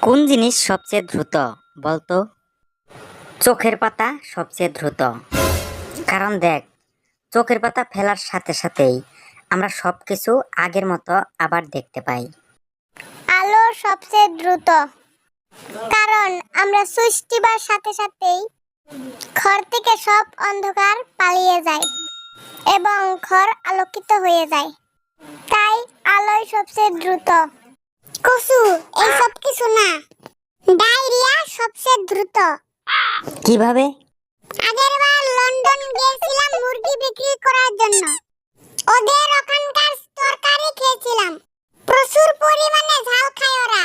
কোন জিনিস সবচেয়ে দ্রুত বলতো? চোখের পাতা সবচেয়ে দ্রুত। কারণ দেখ, চোখের পাতা ফেলার সাথে সাথেই আমরা সবকিছু আগের মতো আবার দেখতে পাই। আলো সবচেয়ে দ্রুত, কারণ আমরা সুইচ টিপার সাথে সাথেই ঘর থেকে সব অন্ধকার পালিয়ে যায় এবং ঘর আলোকিত হয়ে যায়। তাই আলোই সবচেয়ে দ্রুত। কসু, এই সব কিছু না, ডায়রিয়া সবচেয়ে দ্রুত। কিভাবে? আগেরবার লন্ডন গিয়েছিলাম মুরগি বিক্রি করার জন্য। ওদের ওখানকার তরকারি খেয়েছিলাম, প্রচুর পরিমাণে ঝাল খায় ওরা।